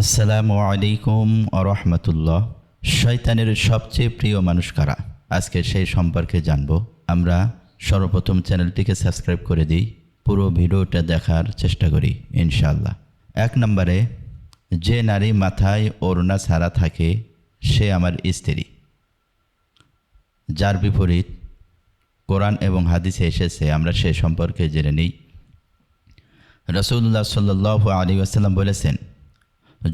আসসালামু আলাইকুম আরহামতুল্লাহ। শয়তানের সবচেয়ে প্রিয় মানুষ কারা, আজকে সেই সম্পর্কে জানব। আমরা সর্বপ্রথম চ্যানেলটিকে সাবস্ক্রাইব করে দিই, পুরো ভিডিওটা দেখার চেষ্টা করি ইনশাআল্লাহ। 1 নম্বরে, যে নারী মাথায় ওড়না ছাড়া থাকে সে আমার স্ত্রী। যার বিপরীত কোরআন এবং হাদিসে এসেছে, আমরা সে সম্পর্কে জেনে নিই। রাসূলুল্লাহ সাল্লাল্লাহু আলাইহি ওয়াসাল্লাম বলেছেন,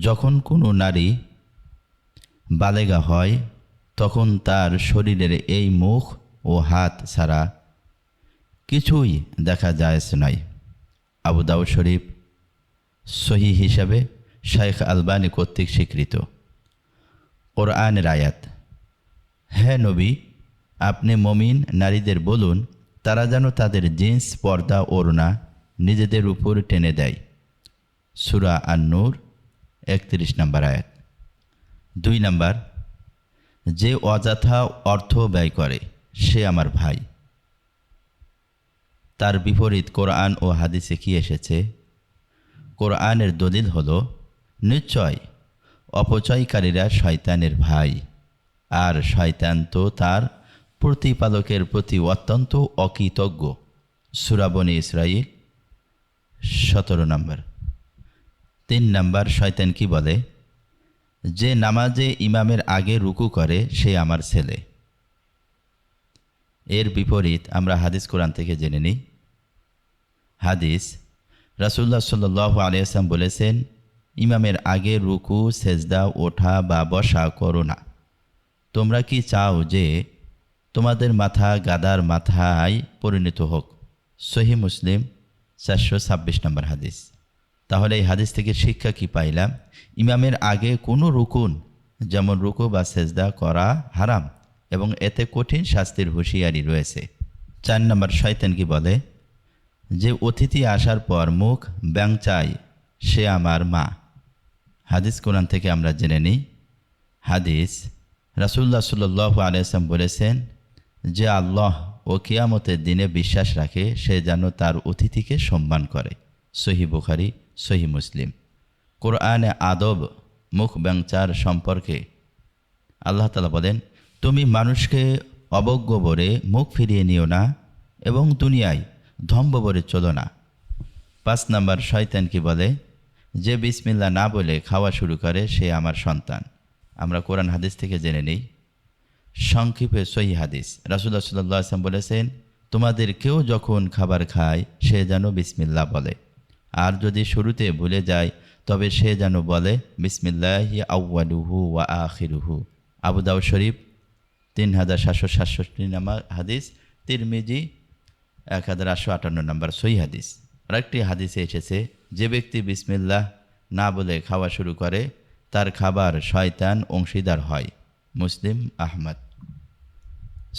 যখন কোনো নারী বালেগা হয় তখন তার শরীরের এই মুখ ও হাত ছাড়া কিছুই দেখা যায় নয়। আবু দাউদ শরীফ সহিহ হিসাবে শাইখ আলবানী কর্তৃক স্বীকৃত। কোরআনের আয়াত, হে নবী, আপনি মুমিন নারীদের বলুন তারা যেন তাদের জিন্স, পর্দা, ওড়না নিজেদের উপর টেনে দেয়। সূরা আন-নূর 31 নম্বর আয়াত। 2 নম্বর, যে অযথা অর্থ ব্যয় করে সে আমার ভাই। তার বিপরীত কোরআন ও হাদিসে কি এসেছে? কোরআনের দলিল হলো, নিশ্চয় অপচয়কারীরা শয়তানের ভাই, আর শয়তান তো তার প্রতিপালকের প্রতি অত্যন্ত অকৃতজ্ঞ। সূরা বনী ইসরাঈল 17 নম্বর। 3 নম্বর, শয়তান কি বলে? যে নামাজে ইমামের আগে রুকু করে সে আমার ছেলে। এর বিপরীত আমরা হাদিস কোরআন থেকে জেনে নিই। হাদিস, রাসূলুল্লাহ সাল্লাল্লাহু আলাইহি ওয়াসাল্লাম বলেছেন, ইমামের আগে রুকু, সেজদা, ওঠা বা বসা করো না। তোমরা কি চাও যে তোমাদের মাথা গাদার মাথায় পরিণত হোক? সহিহ মুসলিম 426 নম্বর হাদিস। তাহলে এই হাদিস থেকে শিক্ষা কি পাইলাম? ইমামের আগে কোনো রুকুন, যেমন রুকু বা সেজদা করা হারাম এবং এতে কঠিন শাস্তির হুঁশিয়ারি রয়েছে। 4 নম্বর, শয়তান কি বলে? যে অতিথি আসার পর মুখ ব্যাংচায় সে আমার মা। হাদিস কোরআন থেকে আমরা জেনে নিই। হাদিস, রাসূলুল্লাহ সাল্লাল্লাহু আলাইহি ওয়াসাল্লাম বলেছেন, যে আল্লাহ ও কিয়ামতের দিনে বিশ্বাস রাখে সে যেন তার অতিথিকে সম্মান করে। সহিহ বুখারী, সহিহ মুসলিম। কোরআনে আদব মুখ ব্যাংচার সম্পর্কে আল্লাহ তাআলা বলেন, তুমি মানুষকে অবজ্ঞ বলে মুখ ফিরিয়ে নিও না এবং দুনিয়ায় ধম্ব বলে চলো না। 5 নম্বর, শয়তান কি বলে? যে বিসমিল্লাহ না বলে খাওয়া শুরু করে সে আমার সন্তান। আমরা কোরআন হাদিস থেকে জেনে নিই। সংক্ষেপে সহিহ হাদিস, রাসূলুল্লাহ সাল্লাল্লাহু আলাইহি ওয়াসাল্লাম বলেছেন, তোমাদের কেউ যখন খাবার খায় সে যেন বিসমিল্লাহ বলে, আর যদি শুরুতে ভুলে যায় তবে সে যেন বলে বিসমিল্লাহি আউয়ালুহু ওয়া আখিরুহু। আবু দাউদ শরীফ 3767 নম্বর হাদিস, তিরমিজি 1858 নম্বর সহিহ হাদিস। আরেকটি হাদিসে এসেছে, যে ব্যক্তি বিসমিল্লাহ না বলে খাওয়া শুরু করে তার খাবার শয়তান অংশীদার হয়। মুসলিম, আহমদ।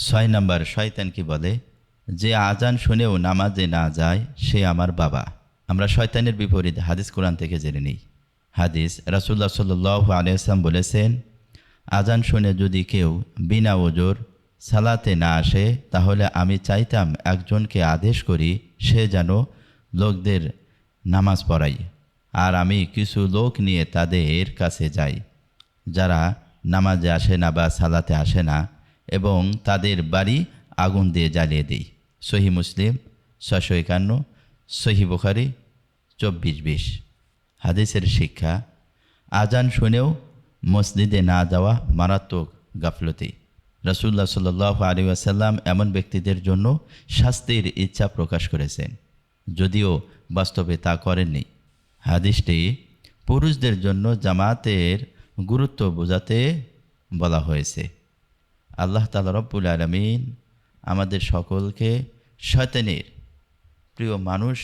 6 নম্বর, শয়তান কি বলে? যে আজান শুনেও নামাজে না যায় সে আমার বাবা। আমরা শয়তানের বিপরীত হাদিস কোরআন থেকে জেনে নিই। হাদিস, রাসূলুল্লাহ সাল্লাল্লাহু আলাইহি ওয়াসাল্লাম বলেছেন, আজান শুনে যদি কেউ বিনা ওযর সালাতে না আসে তাহলে আমি চাইতাম একজনকে আদেশ করি সে যেন লোকদের নামাজ পড়াই, আর আমি কিছু লোক নিয়ে তাদের কাছে যাই যারা নামাজে আসে না বা সালাতে আসে না, এবং তাদের বাড়ি আগুন দিয়ে জ্বালিয়ে দিই। সহিহ মুসলিম 651, সহিহ বুখারী 24-20। হাদিসের শিক্ষা, আজান শুনেও মসজিদে না যাওয়া মারাত্মক গাফলতি। রাসূলুল্লাহ সাল্লাল্লাহু আলাইহি ওয়াসাল্লাম এমন ব্যক্তিদের জন্য শাস্তির ইচ্ছা প্রকাশ করেছেন, যদিও বাস্তবে তা করেননি। হাদিসটি পুরুষদের জন্য জামাতের গুরুত্ব বোঝাতে বলা হয়েছে। আল্লাহ তাআলা রব্বুল আলামিন আমাদের সকলকে শয়তানের প্রিয় মানুষ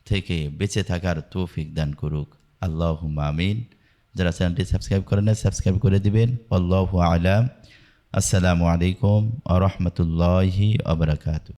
থেকে বেঁচে থাকার তৌফিক দান করুক। আল্লাহুম্মা আমিন। যারা চ্যানেলটি সাবস্ক্রাইব করেন না সাবস্ক্রাইব করে দিবেন। আল্লাহু আ'লাম। আসসালামু আলাইকুম ওয়া রাহমাতুল্লাহি ওয়া বারাকাতুহু।